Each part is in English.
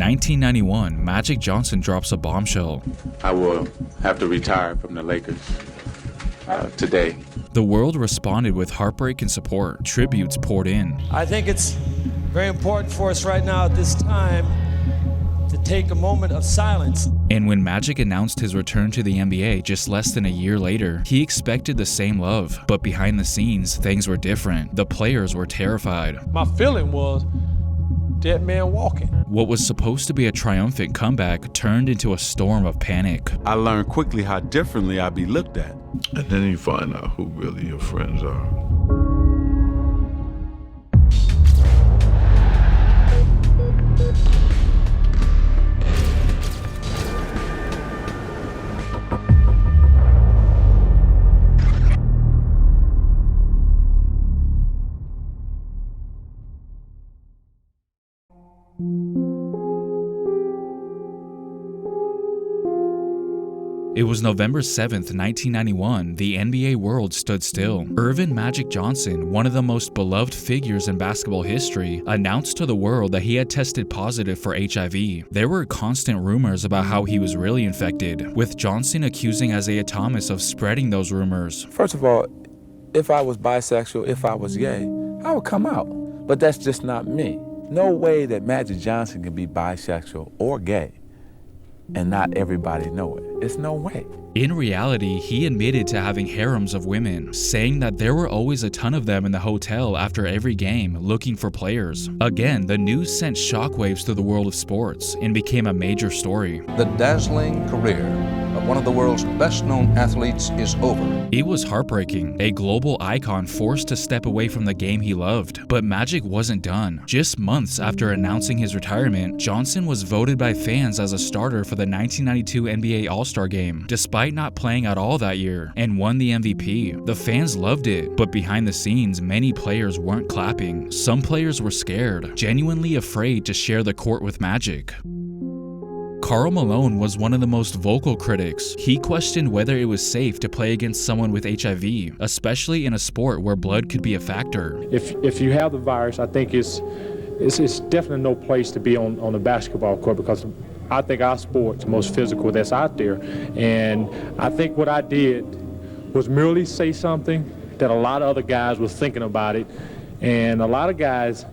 1991, Magic Johnson drops a bombshell. I will have to retire from the Lakers today. The world responded with heartbreak and support. Tributes poured in. I think it's very important for us right now at this time to take a moment of silence. And when Magic announced his return to the NBA just less than a year later, he expected the same love. But behind the scenes, things were different. The players were terrified. My feeling was dead man walking. What was supposed to be a triumphant comeback turned into a storm of panic. I learned quickly how differently I'd be looked at. And then you find out who really your friends are. It was November 7th, 1991, the NBA world stood still. Earvin Magic Johnson, one of the most beloved figures in basketball history, announced to the world that he had tested positive for HIV. There were constant rumors about how he was really infected, with Johnson accusing Isaiah Thomas of spreading those rumors. First of all, if I was bisexual, if I was gay, I would come out. But that's just not me. No way that Magic Johnson can be bisexual or gay and not everybody know it. It's no way. In reality, he admitted to having harems of women, saying that there were always a ton of them in the hotel after every game looking for players. Again, the news sent shockwaves through the world of sports and became a major story. The dazzling career of one of the world's best-known athletes is over. It was heartbreaking, a global icon forced to step away from the game he loved. But Magic wasn't done. Just months after announcing his retirement, Johnson was voted by fans as a starter for the 1992 NBA All-Star Game, despite not playing at all that year, and won the MVP. The fans loved it, but behind the scenes, many players weren't clapping. Some players were scared, genuinely afraid to share the court with Magic. Karl Malone was one of the most vocal critics. He questioned whether it was safe to play against someone with HIV, especially in a sport where blood could be a factor. If you have the virus, I think it's definitely no place to be on the basketball court, because I think our sport's the most physical that's out there. And I think what I did was merely say something that a lot of other guys were thinking about it. And a lot of guys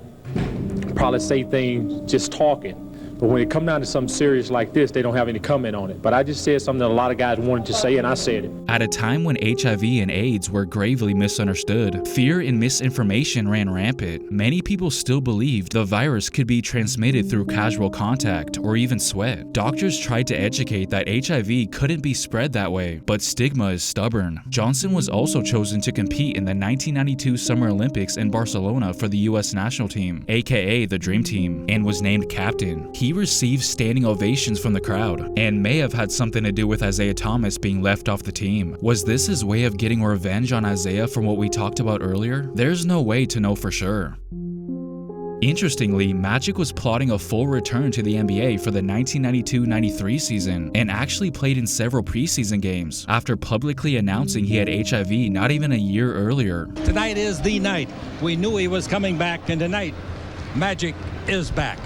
probably say things just talking. But when it comes down to something serious like this, they don't have any comment on it. But I just said something that a lot of guys wanted to say, and I said it. At a time when HIV and AIDS were gravely misunderstood, fear and misinformation ran rampant. Many people still believed the virus could be transmitted through casual contact or even sweat. Doctors tried to educate that HIV couldn't be spread that way, but stigma is stubborn. Johnson was also chosen to compete in the 1992 Summer Olympics in Barcelona for the U.S. national team, aka the Dream Team, and was named captain. He received standing ovations from the crowd, and may have had something to do with Isaiah Thomas being left off the team. Was this his way of getting revenge on Isaiah from what we talked about earlier? There's no way to know for sure. Interestingly, Magic was plotting a full return to the NBA for the 1992-93 season, and actually played in several preseason games after publicly announcing he had HIV not even a year earlier. Tonight is the night. We knew he was coming back, and tonight, Magic is back.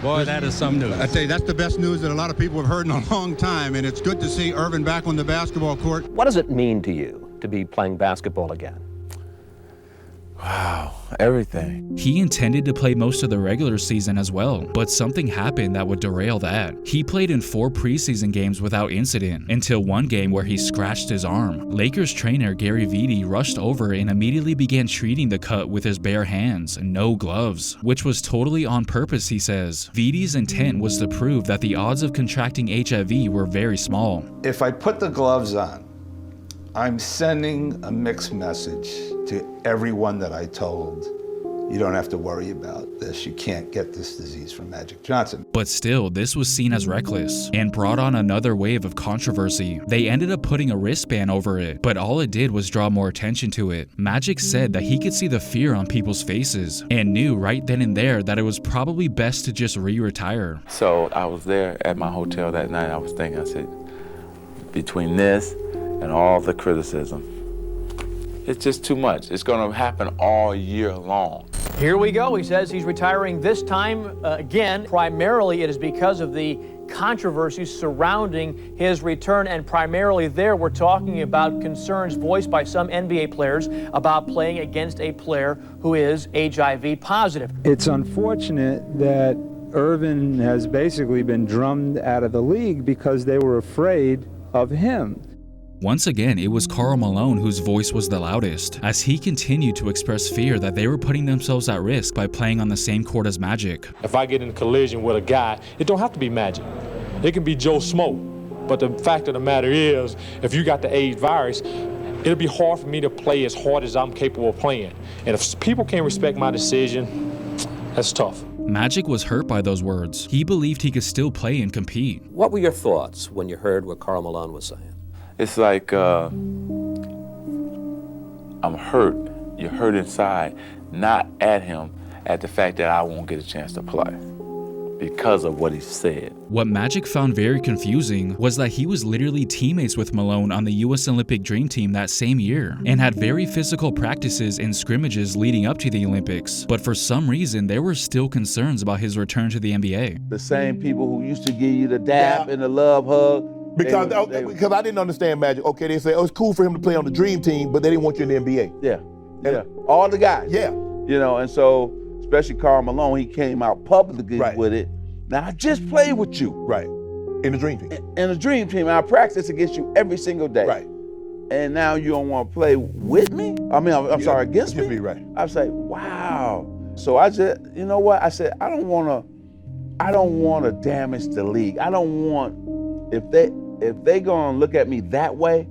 Boy, that is some news. I tell you, that's the best news that a lot of people have heard in a long time, and it's good to see Earvin back on the basketball court. What does it mean to you to be playing basketball again? Wow, everything. He intended to play most of the regular season as well, but something happened that would derail that. He played in 4 preseason games without incident, until one game where he scratched his arm. Lakers trainer Gary Vitti rushed over and immediately began treating the cut with his bare hands, no gloves, which was totally on purpose, he says. Vitti's intent was to prove that the odds of contracting HIV were very small. If I put the gloves on, I'm sending a mixed message to everyone that I told, you don't have to worry about this. You can't get this disease from Magic Johnson. But still, this was seen as reckless and brought on another wave of controversy. They ended up putting a wristband over it, but all it did was draw more attention to it. Magic said that he could see the fear on people's faces and knew right then and there that it was probably best to just re-retire. So I was there at my hotel that night. I was thinking, I said, between this and all the criticism, it's just too much. It's going to happen all year long. Here we go. He says he's retiring this time again. Primarily, it is because of the controversies surrounding his return, and primarily there we're talking about concerns voiced by some NBA players about playing against a player who is HIV positive. It's unfortunate that Irvin has basically been drummed out of the league because they were afraid of him. Once again, it was Karl Malone whose voice was the loudest, as he continued to express fear that they were putting themselves at risk by playing on the same court as Magic. If I get in a collision with a guy, it don't have to be Magic. It can be Joe Smoke. But the fact of the matter is, if you got the AIDS virus, it'll be hard for me to play as hard as I'm capable of playing. And if people can't respect my decision, that's tough. Magic was hurt by those words. He believed he could still play and compete. What were your thoughts when you heard what Karl Malone was saying? It's like, I'm hurt. You're hurt inside, not at him, at the fact that I won't get a chance to play because of what he said. What Magic found very confusing was that he was literally teammates with Malone on the U.S. Olympic Dream Team that same year and had very physical practices and scrimmages leading up to the Olympics. But for some reason, there were still concerns about his return to the NBA. The same people who used to give you the dap and the love hug. Because I didn't understand Magic. Okay, they say, oh, it's cool for him to play on the Dream Team, but they didn't want you in the NBA. Yeah, all the guys. Yeah. You know, and so, especially Karl Malone, he came out publicly with it. Now, I just played with you. Right. In the Dream Team. In the Dream Team. I practice against you every single day. Right. And now you don't want to play with me? I mean, I'm sorry, against me? Right. I say, wow. So I just, you know what? I said, I don't want to damage the league. I don't want, if they gonna look at me that way,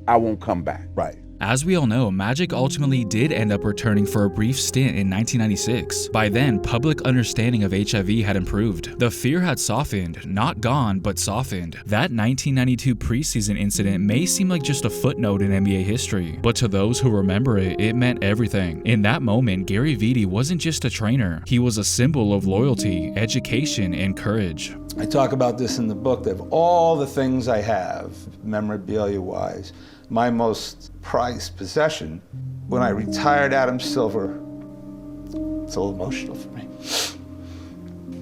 I won't come back. Right. As we all know, Magic ultimately did end up returning for a brief stint in 1996. By then, public understanding of HIV had improved. The fear had softened, not gone, but softened. That 1992 preseason incident may seem like just a footnote in NBA history, but to those who remember it, it meant everything. In that moment, Gary Vitti wasn't just a trainer. He was a symbol of loyalty, education, and courage. I talk about this in the book, that of all the things I have, memorabilia-wise, my most prized possession, when I retired Adam Silver, it's a little emotional for me.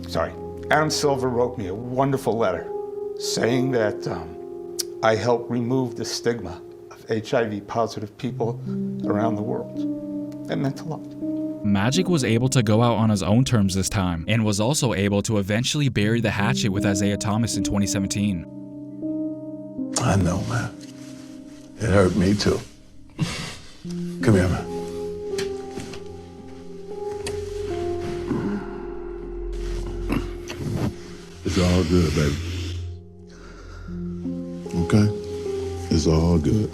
Sorry. Adam Silver wrote me a wonderful letter saying that I helped remove the stigma of HIV-positive people around the world. That meant a lot. Magic was able to go out on his own terms this time, and was also able to eventually bury the hatchet with Isaiah Thomas in 2017. I know, man. It hurt me too. Come here, man. It's all good, baby. Okay? It's all good.